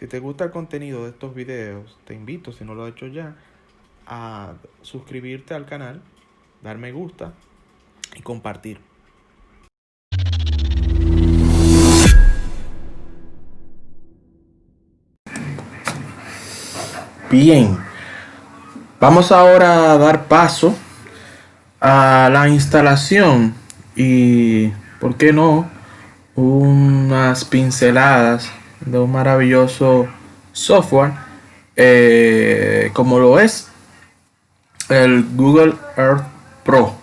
Si te gusta el contenido de estos videos, te invito, si no lo has hecho ya, a suscribirte al canal, dar me gusta y compartir. Bien, vamos ahora a dar paso a la instalación y, ¿por qué no?, unas pinceladas de un maravilloso software como lo es el Google Earth Pro.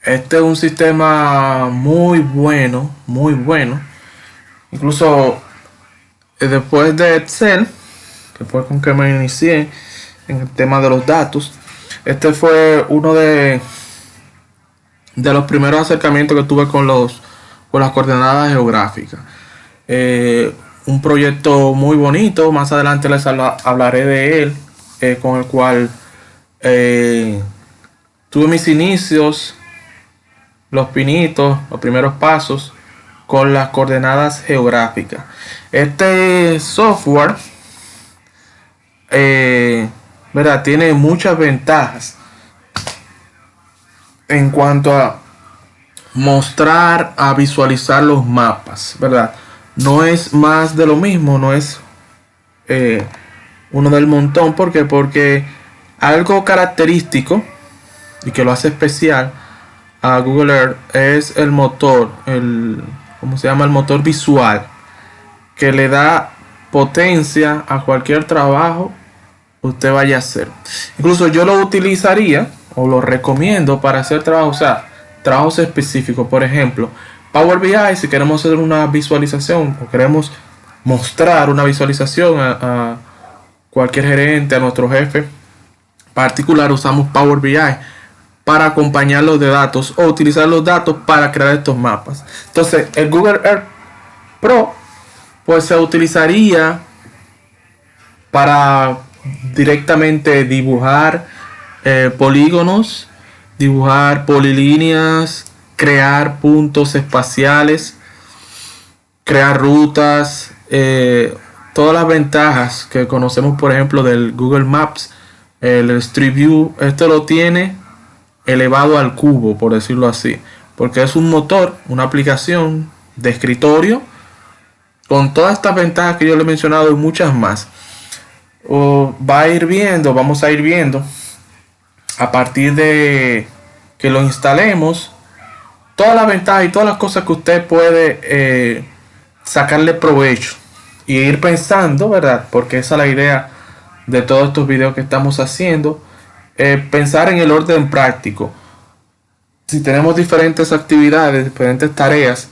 Este es un sistema muy bueno, muy bueno. Incluso después de Excel, que fue con que me inicié en el tema de los datos, este fue uno de los primeros acercamientos que tuve con las coordenadas geográficas. Un proyecto muy bonito, más adelante les hablaré de él, con el cual tuve mis inicios, los pinitos, los primeros pasos con las coordenadas geográficas. Este software ¿verdad? Tiene muchas ventajas en cuanto a mostrar, a visualizar los mapas, ¿verdad? No es más de lo mismo, no es uno del montón. ¿Por qué? Porque algo característico y que lo hace especial a Google Earth es el motor, ¿cómo se llama? El motor visual, que le da potencia a cualquier trabajo que usted vaya a hacer. Incluso yo lo utilizaría o lo recomiendo para hacer trabajos, o sea, trabajos específicos. Por ejemplo, Power BI, si queremos hacer una visualización o queremos mostrar una visualización a cualquier gerente, a nuestro jefe particular, usamos Power BI para acompañarlos de datos o utilizar los datos para crear estos mapas. Entonces, el Google Earth Pro pues se utilizaría para directamente dibujar polígonos, dibujar polilíneas, crear puntos espaciales, crear rutas, todas las ventajas que conocemos, por ejemplo, del Google Maps, el Street View. Esto lo tiene elevado al cubo, por decirlo así, porque es un motor, una aplicación de escritorio con todas estas ventajas que yo le he mencionado y muchas más. Vamos a ir viendo a partir de que lo instalemos todas las ventajas y todas las cosas que usted puede sacarle provecho y ir pensando, ¿verdad? Porque esa es la idea de todos estos videos que estamos haciendo, pensar en el orden práctico. Si tenemos diferentes actividades, diferentes tareas,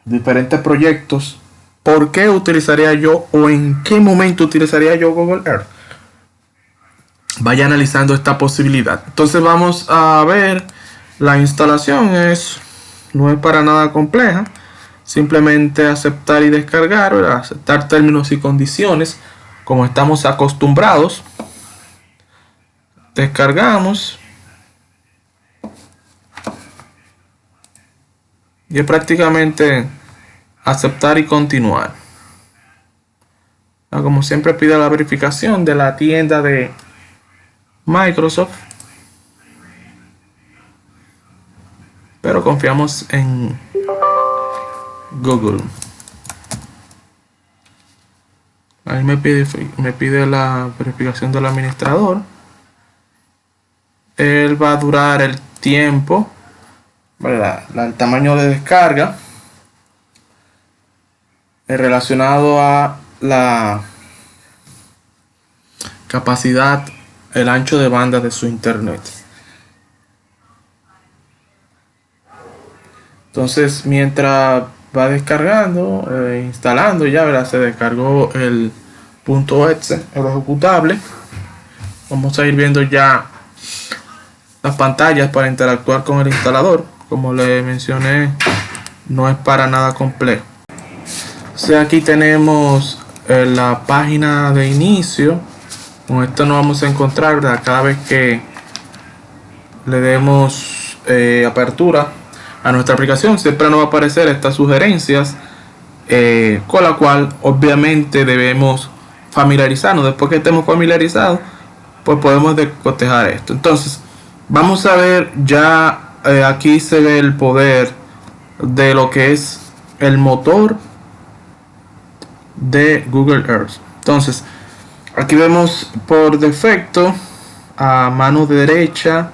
diferentes proyectos, ¿por qué utilizaría yo o en qué momento utilizaría yo Google Earth? Vaya analizando esta posibilidad. Entonces vamos a ver, la instalación no es para nada compleja. Simplemente aceptar y descargar, ¿verdad? Aceptar términos y condiciones como estamos acostumbrados. Descargamos. Y es prácticamente aceptar y continuar. Como siempre pide la verificación de la tienda de Microsoft, pero confiamos en Google. Ahí me pide la verificación del administrador. Él va a durar el tiempo, ¿verdad? El tamaño de descarga relacionado a la capacidad, el ancho de banda de su internet. Entonces, mientras va descargando, instalando, ya verá, se descargó el .exe, el ejecutable. Vamos a ir viendo ya las pantallas para interactuar con el instalador. Como le mencioné, no es para nada complejo. O sea, aquí tenemos la página de inicio. Con esto nos vamos a encontrar, ¿verdad? Cada vez que le demos apertura a nuestra aplicación, siempre nos va a aparecer estas sugerencias con la cual obviamente debemos familiarizarnos. Después que estemos familiarizados, pues podemos cotejar esto. Entonces vamos a ver ya, aquí se ve el poder de lo que es el motor de Google Earth. Entonces aquí vemos por defecto a mano derecha,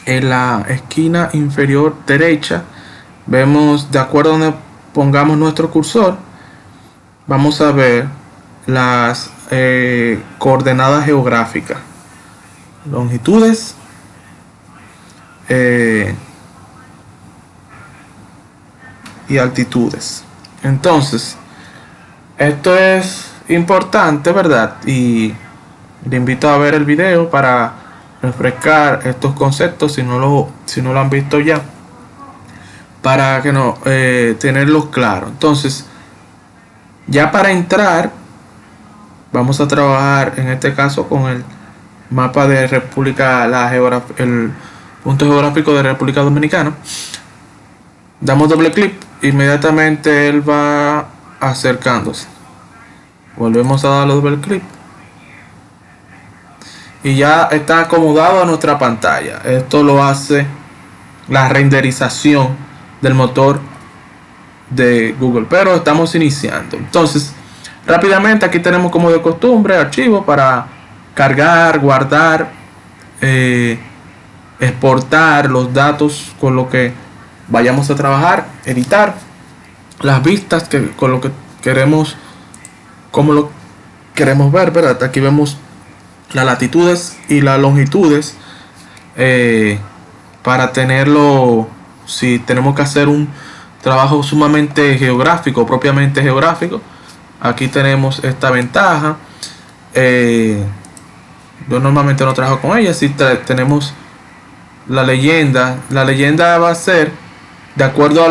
en la esquina inferior derecha, vemos, de acuerdo a donde pongamos nuestro cursor, vamos a ver las coordenadas geográficas, longitudes, y altitudes. Entonces esto es importante, ¿verdad? Y le invito a ver el video para refrescar estos conceptos si no lo han visto ya, para que no tenerlos claros. Entonces, ya para entrar, vamos a trabajar en este caso con el mapa de República, el punto geográfico de República Dominicana. Damos doble clic, inmediatamente él va acercándose. Volvemos a darle doble clic y ya está acomodado a nuestra pantalla. Esto lo hace la renderización del motor de Google, pero estamos iniciando. Entonces, rápidamente aquí tenemos, como de costumbre, archivos para cargar, guardar, exportar los datos con lo que vayamos a trabajar, editar las vistas con lo que queremos, como lo queremos ver, ¿verdad? Aquí vemos las latitudes y las longitudes, para tenerlo, si tenemos que hacer un trabajo sumamente geográfico, propiamente geográfico, aquí tenemos esta ventaja. Yo normalmente no trabajo con ella. Si tenemos la leyenda va a ser de acuerdo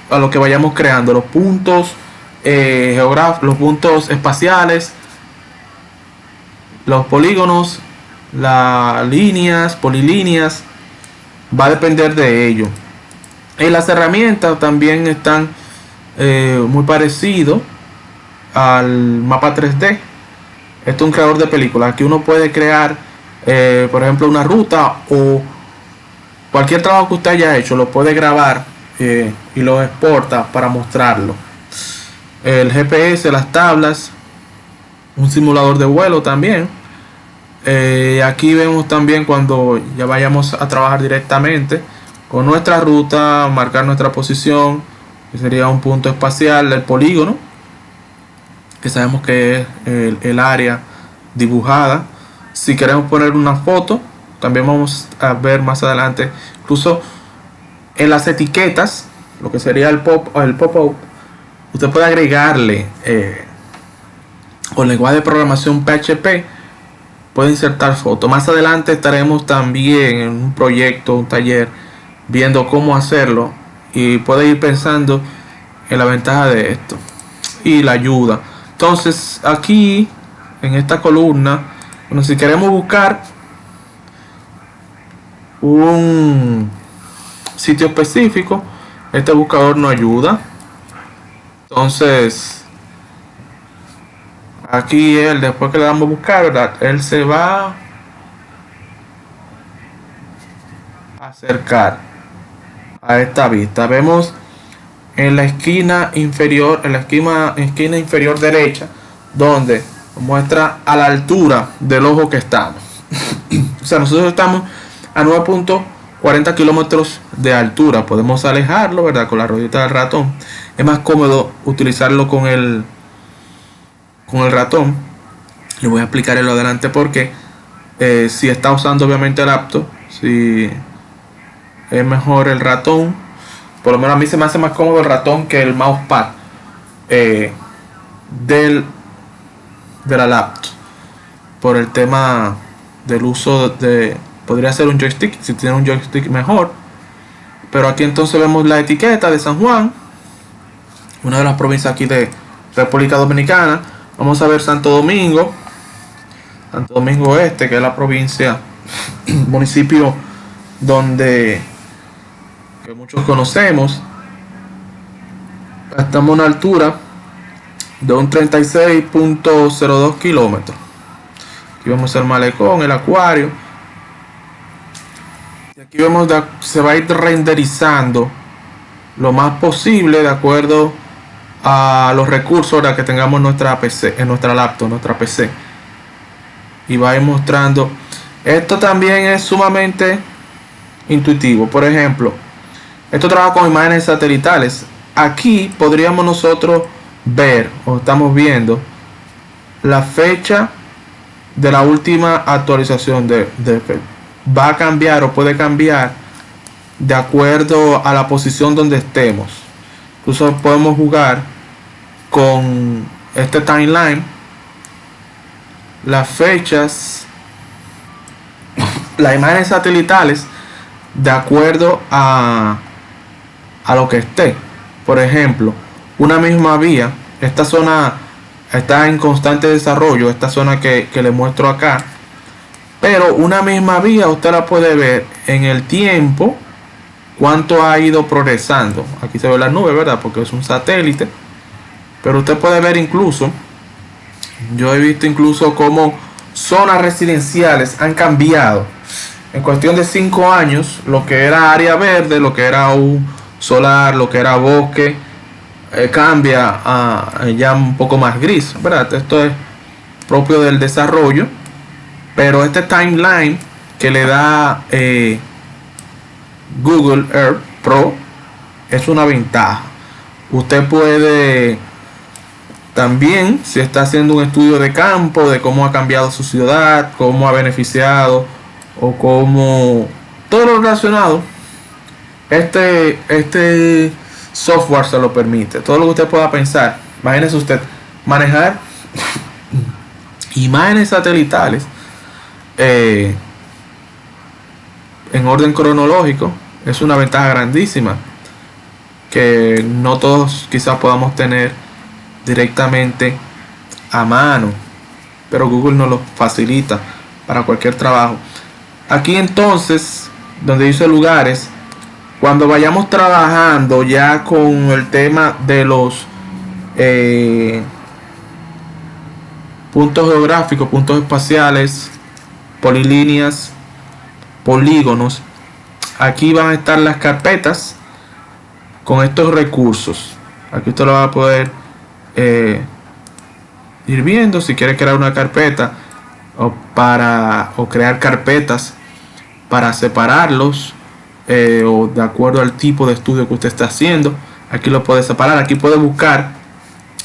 a lo que vayamos creando, los puntos geográficos, los puntos espaciales, los polígonos, las líneas, polilíneas, va a depender de ello. Y las herramientas también están muy parecido al mapa 3D. Esto es un creador de películas. Aquí uno puede crear, por ejemplo, una ruta o cualquier trabajo que usted haya hecho, lo puede grabar y lo exporta para mostrarlo. El GPS, las tablas, un simulador de vuelo también. Aquí vemos también cuando ya vayamos a trabajar directamente con nuestra ruta, marcar nuestra posición, que sería un punto espacial del polígono, que sabemos que es el área dibujada. Si queremos poner una foto, también vamos a ver más adelante, incluso en las etiquetas, lo que sería el pop-up, usted puede agregarle con lenguaje de programación PHP, puede insertar fotos. Más adelante estaremos también en un proyecto, un taller, viendo cómo hacerlo, y puede ir pensando en la ventaja de esto y la ayuda. Entonces aquí en esta columna, bueno, si queremos buscar un sitio específico, este buscador nos ayuda. Entonces aquí él, después que le damos a buscar, ¿verdad?, él se va a acercar a esta vista. Vemos en la esquina inferior, esquina inferior derecha, donde muestra a la altura del ojo que estamos. O sea, nosotros estamos a 9.40 kilómetros de altura. Podemos alejarlo, ¿verdad?, con la ruedita del ratón. Es más cómodo utilizarlo con el ratón. Le voy a explicar en lo adelante porque si está usando obviamente el laptop, si es mejor el ratón. Por lo menos a mí se me hace más cómodo el ratón que el mousepad de la laptop, por el tema del uso de, podría ser un joystick, si tiene un joystick mejor. Pero aquí entonces vemos la etiqueta de San Juan, una de las provincias aquí de República Dominicana. Vamos a ver Santo Domingo Este, que es la provincia, municipio donde que muchos conocemos. Estamos a una altura de un 36.02 kilómetros. Aquí vemos el malecón, el acuario. Y aquí vemos que se va a ir renderizando lo más posible de acuerdo a los recursos que tengamos en nuestra PC, en nuestra laptop, en nuestra PC. Y va a ir mostrando. Esto también es sumamente intuitivo. Por ejemplo, esto trabaja con imágenes satelitales. Aquí podríamos nosotros ver, o estamos viendo, la fecha de la última actualización de va a cambiar o puede cambiar de acuerdo a la posición donde estemos. Incluso podemos jugar con este timeline, las fechas, las imágenes satelitales de acuerdo a lo que esté. Por ejemplo, una misma vía, esta zona está en constante desarrollo, esta zona que le muestro acá, pero una misma vía usted la puede ver en el tiempo, cuánto ha ido progresando. Aquí se ve la nube, ¿verdad? Porque es un satélite, pero usted puede ver incluso, yo he visto incluso cómo zonas residenciales han cambiado en cuestión de 5 años, lo que era área verde, lo que era un solar, lo que era bosque, cambia a ya un poco más gris, ¿verdad? Esto es propio del desarrollo, pero este timeline que le da Google Earth Pro es una ventaja. Usted puede también, si está haciendo un estudio de campo de cómo ha cambiado su ciudad, cómo ha beneficiado o cómo todo lo relacionado, este software se lo permite. Todo lo que usted pueda pensar. Imagínese usted manejar imágenes satelitales en orden cronológico. Es una ventaja grandísima que no todos quizás podamos tener directamente a mano, pero Google nos lo facilita para cualquier trabajo. Aquí entonces, donde dice lugares, cuando vayamos trabajando ya con el tema de los puntos geográficos, puntos espaciales, polilíneas, polígonos, aquí van a estar las carpetas con estos recursos. Aquí usted lo va a poder ir viendo si quiere crear una carpeta o crear carpetas para separarlos, o de acuerdo al tipo de estudio que usted está haciendo. Aquí lo puede separar, aquí puede buscar.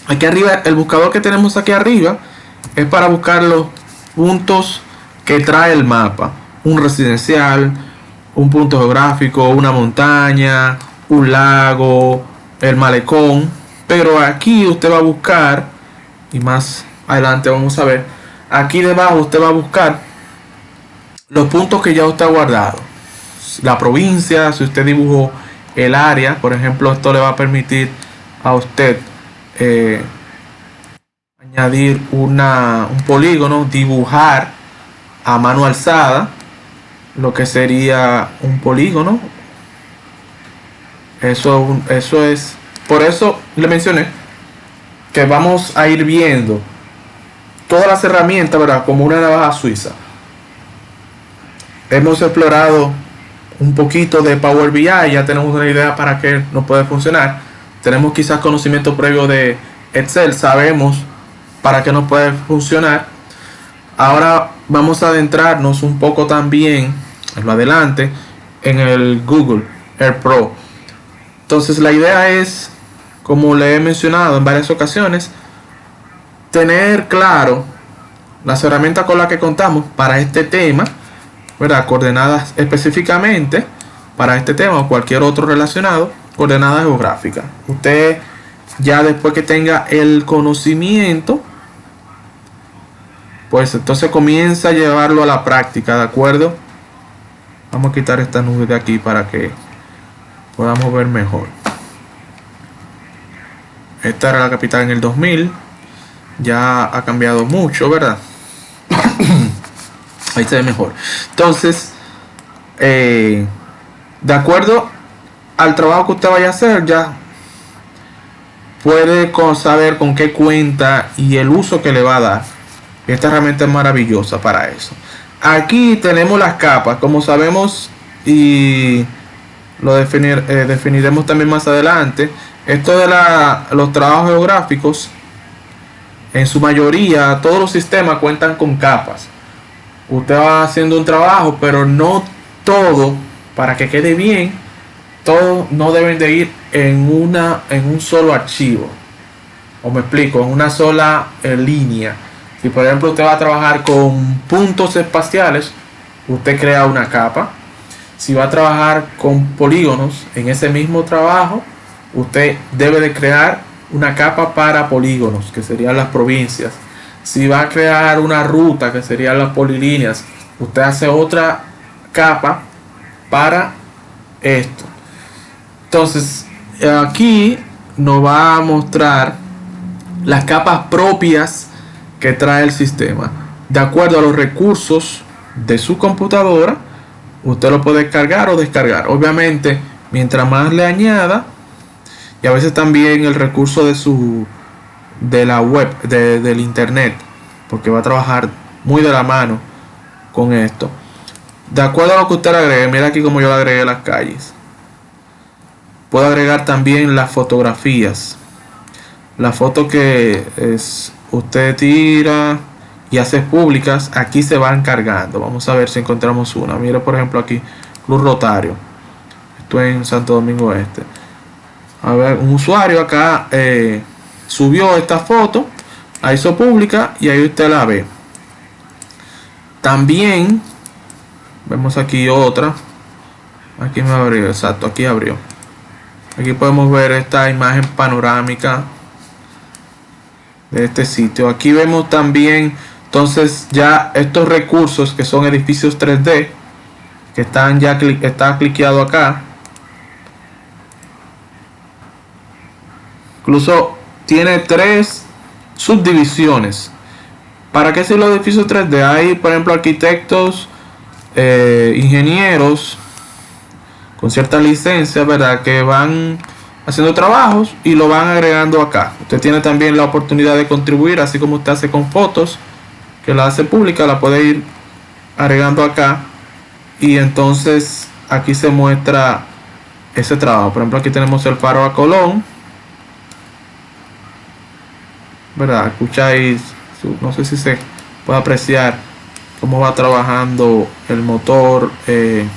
Aquí arriba, el buscador que tenemos aquí arriba es para buscar los puntos que trae el mapa: un residencial, un punto geográfico, una montaña, un lago, el malecón. Pero aquí usted va a buscar, y más adelante vamos a ver, aquí debajo usted va a buscar los puntos que ya usted ha guardado, la provincia. Si usted dibujó el área, por ejemplo, esto le va a permitir a usted añadir un polígono, dibujar a mano alzada lo que sería un polígono. Eso es, por eso le mencioné que vamos a ir viendo todas las herramientas, ¿verdad? Como una navaja suiza. Hemos explorado un poquito de Power BI, ya tenemos una idea para qué nos puede funcionar. Tenemos quizás conocimiento previo de Excel, sabemos para qué nos puede funcionar. Ahora vamos a adentrarnos un poco también, en lo adelante, en el Google Earth Pro. Entonces la idea es, como le he mencionado en varias ocasiones, tener claro las herramientas con las que contamos para este tema, ¿verdad? Coordenadas específicamente para este tema o cualquier otro relacionado, coordenadas geográficas. Usted ya después que tenga el conocimiento, pues entonces comienza a llevarlo a la práctica, ¿de acuerdo? Vamos a quitar esta nube de aquí para que podamos ver mejor. Esta era la capital en el 2000. Ya ha cambiado mucho, ¿verdad? Ahí se ve mejor. Entonces, de acuerdo al trabajo que usted vaya a hacer, ya puede saber con qué cuenta y el uso que le va a dar. Esta herramienta es maravillosa para eso. Aquí tenemos las capas, como sabemos, y lo definiremos también más adelante. Esto de los trabajos geográficos, en su mayoría, todos los sistemas cuentan con capas. Usted va haciendo un trabajo, pero no todo, para que quede bien, todo no deben de ir en un solo archivo. O me explico, en una sola línea. Si por ejemplo usted va a trabajar con puntos espaciales, usted crea una capa. Si va a trabajar con polígonos en ese mismo trabajo, usted debe de crear una capa para polígonos, que serían las provincias. Si va a crear una ruta, que serían las polilíneas, usted hace otra capa para esto. Entonces, aquí nos va a mostrar las capas propias que trae el sistema. De acuerdo a los recursos de su computadora, usted lo puede cargar o descargar. Obviamente, mientras más le añada, y a veces también el recurso de la web, del internet, porque va a trabajar muy de la mano con esto. De acuerdo a lo que usted le agregue, mira aquí como yo le agregué las calles. Puedo agregar también las fotografías. La foto que usted tira y hace públicas, aquí se van cargando. Vamos a ver si encontramos una. Mira por ejemplo aquí, Club Rotario. Esto en Santo Domingo Este. A ver, un usuario acá subió esta foto, la hizo pública y ahí usted la ve. También vemos aquí otra. Aquí me abrió, exacto, aquí abrió. Aquí podemos ver esta imagen panorámica de este sitio. Aquí vemos también entonces ya estos recursos que son edificios 3D que están ya está cliqueado acá. Incluso tiene 3 subdivisiones. ¿Para qué sirven los edificios 3D? Hay por ejemplo arquitectos, ingenieros con cierta licencia, ¿verdad? Que van haciendo trabajos y lo van agregando acá. Usted tiene también la oportunidad de contribuir, así como usted hace con fotos, que la hace pública, la puede ir agregando acá. Y entonces aquí se muestra ese trabajo. Por ejemplo, aquí tenemos el faro a Colón, ¿verdad? Escucháis, no sé si se puede apreciar cómo va trabajando el motor. El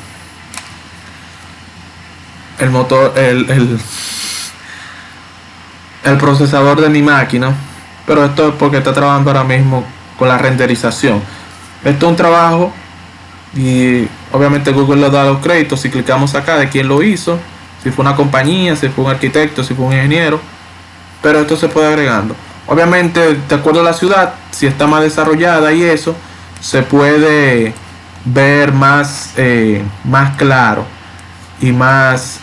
procesador de mi máquina, pero esto es porque está trabajando ahora mismo con la renderización. Esto es un trabajo y obviamente Google le da los créditos si clicamos acá de quién lo hizo, si fue una compañía, si fue un arquitecto, si fue un ingeniero, pero esto se puede agregando. Obviamente de acuerdo a la ciudad, si está más desarrollada y eso, se puede ver más claro y más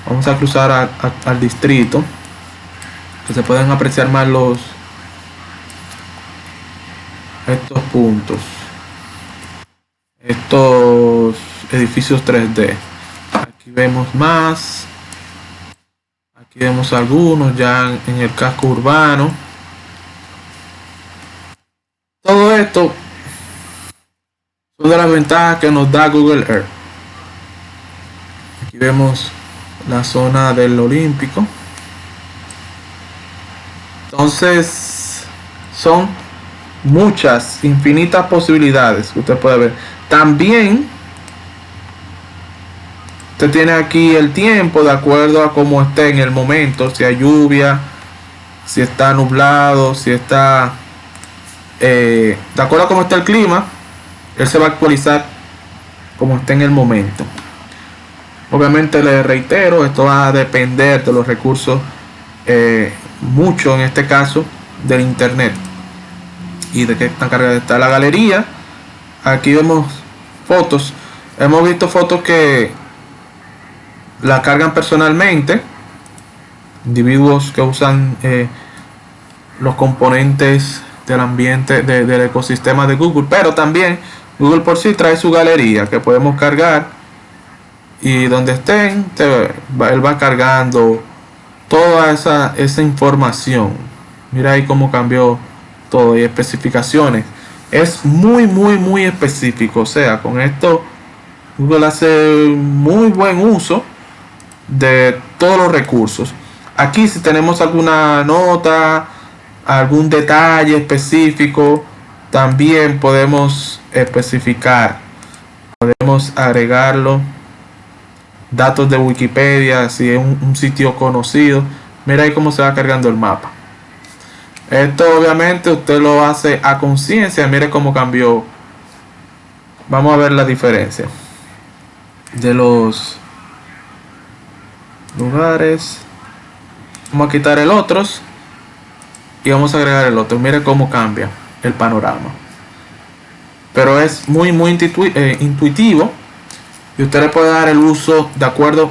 vamos a cruzar al distrito, que se pueden apreciar más estos puntos, estos edificios 3D. Aquí vemos más, aquí vemos algunos ya en el casco urbano. Todo esto son de las ventajas que nos da Google Earth. Aquí vemos la zona del Olímpico. Entonces son muchas, infinitas posibilidades que usted puede ver. También usted tiene aquí el tiempo de acuerdo a cómo esté en el momento, si hay lluvia, si está nublado, si está de acuerdo a cómo está el clima, él se va a actualizar como esté en el momento. Obviamente le reitero, esto va a depender de los recursos, mucho en este caso del internet y de qué tan cargada está la galería. Aquí vemos fotos, hemos visto fotos que la cargan personalmente, individuos que usan los componentes del ambiente del ecosistema de Google, pero también Google por sí trae su galería que podemos cargar y donde estén él va cargando toda esa información. Mira ahí cómo cambió todo y especificaciones. Es muy específico. O sea, con esto Google hace muy buen uso de todos los recursos. Aquí si tenemos alguna nota, algún detalle específico, también podemos especificar, podemos agregarlo. Datos de Wikipedia, si es un sitio conocido. Mira ahí cómo se va cargando el mapa. Esto obviamente usted lo hace a conciencia. Mire cómo cambió. Vamos a ver la diferencia de los lugares. Vamos a quitar el otros y vamos a agregar el otro. Mire cómo cambia el panorama. Pero es muy intuitivo y usted le puede dar el uso de acuerdo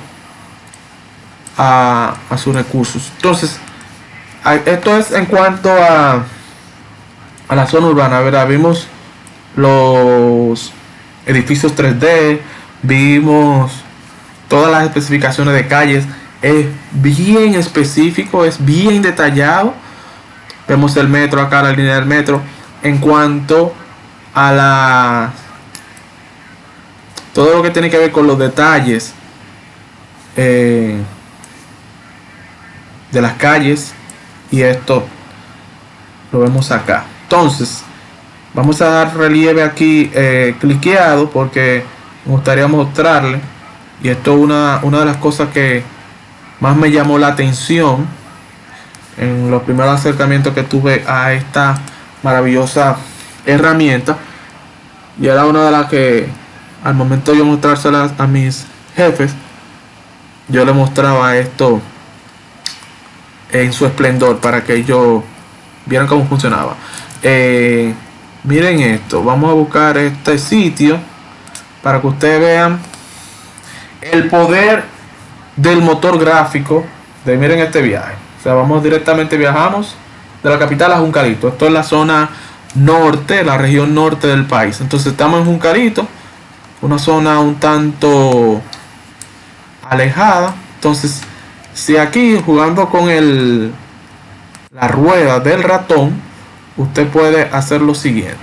a sus recursos. Entonces, esto es en cuanto a la zona urbana, ¿verdad? Vimos los edificios 3D, vimos todas las especificaciones de calles. Es bien específico, es bien detallado. Vemos el metro acá, la línea del metro. En cuanto a todo lo que tiene que ver con los detalles de las calles, y esto lo vemos acá. Entonces vamos a dar relieve aquí cliqueado, porque me gustaría mostrarle, y esto es una de las cosas que más me llamó la atención en los primeros acercamientos que tuve a esta maravillosa herramienta, y era una de las que al momento de yo mostrárselas a mis jefes, yo le mostraba esto en su esplendor para que ellos vieran cómo funcionaba. Miren esto, vamos a buscar este sitio para que ustedes vean el poder del motor gráfico miren este viaje. O sea, vamos directamente, viajamos de la capital a Juncalito. Esto es la zona norte, la región norte del país. Entonces estamos en Juncalito, una zona un tanto alejada. Entonces, si aquí jugando con la rueda del ratón, usted puede hacer lo siguiente.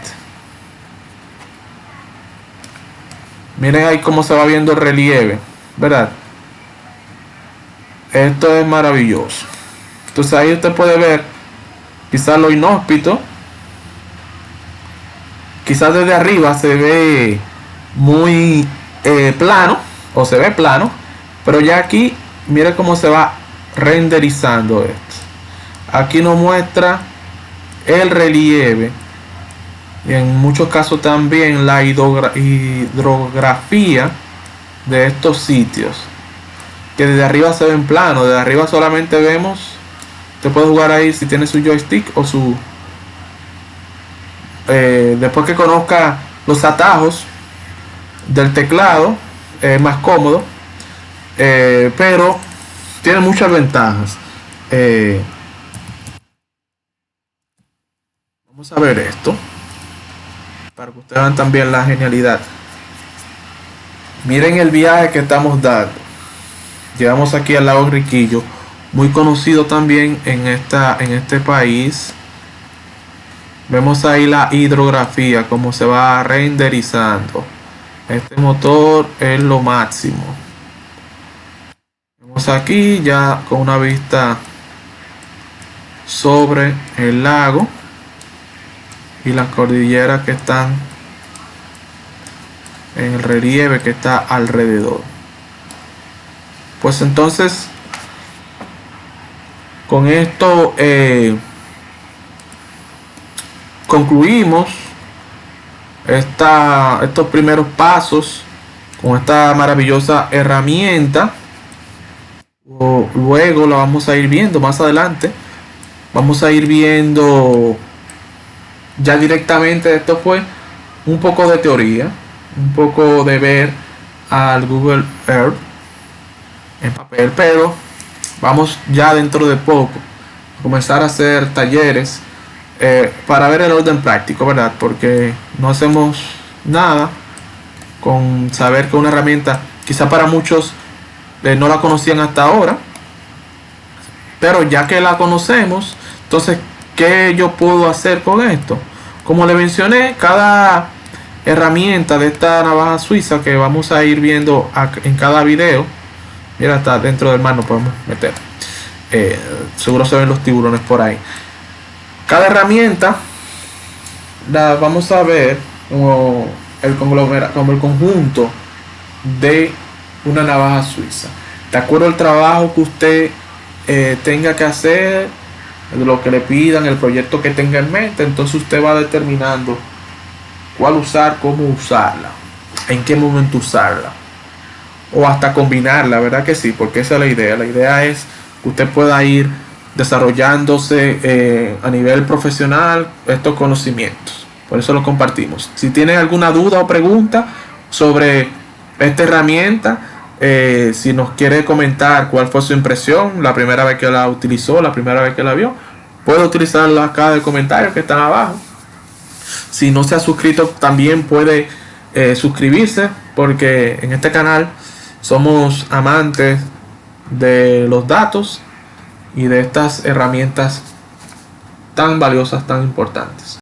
Miren ahí cómo se va viendo el relieve, ¿verdad? Esto es maravilloso. Entonces ahí usted puede ver quizás lo inhóspito. Quizás desde arriba se ve muy plano, o se ve plano, pero ya aquí mire cómo se va renderizando esto. Aquí nos muestra el relieve y en muchos casos también la hidrografía de estos sitios, que desde arriba se ven plano. Desde arriba solamente vemos, usted puede jugar ahí si tiene su joystick o su después que conozca los atajos del teclado, es más cómodo, pero tiene muchas ventajas. Vamos a ver esto para que ustedes vean también la genialidad. Miren el viaje que estamos dando. Llegamos aquí al lago Riquillo, muy conocido también en este país. Vemos ahí la hidrografía, cómo se va renderizando. Este motor es lo máximo. Vemos aquí ya con una vista sobre el lago y las cordilleras que están en el relieve que está alrededor. Pues entonces, con esto concluimos estos primeros pasos con esta maravillosa herramienta. Luego la vamos a ir viendo más adelante. Vamos a ir viendo ya directamente. Esto fue un poco de teoría, un poco de ver al Google Earth en papel, pero vamos ya dentro de poco a comenzar a hacer talleres para ver el orden práctico, ¿verdad? Porque no hacemos nada con saber que una herramienta, quizá para muchos no la conocían hasta ahora, Pero ya que la conocemos, entonces, ¿qué yo puedo hacer con esto? Como le mencioné, cada herramienta de esta navaja suiza que vamos a ir viendo en cada video, mira, está dentro del mar, no podemos meter. Seguro se ven los tiburones por ahí. Cada herramienta la vamos a ver como el conjunto de una navaja suiza. De acuerdo al trabajo que usted tenga que hacer, lo que le pidan, el proyecto que tenga en mente, entonces usted va determinando cuál usar, cómo usarla, en qué momento usarla, o hasta combinarla, ¿verdad que sí? Porque esa es la idea. La idea es que usted pueda ir desarrollándose a nivel profesional estos conocimientos. Por eso lo compartimos. Si tiene alguna duda o pregunta sobre esta herramienta, si nos quiere comentar cuál fue su impresión la primera vez que la utilizó, la primera vez que la vio, puede utilizarla acá en el comentario que están abajo. Si no se ha suscrito, también puede suscribirse, porque en este canal somos amantes de los datos y de estas herramientas tan valiosas, tan importantes.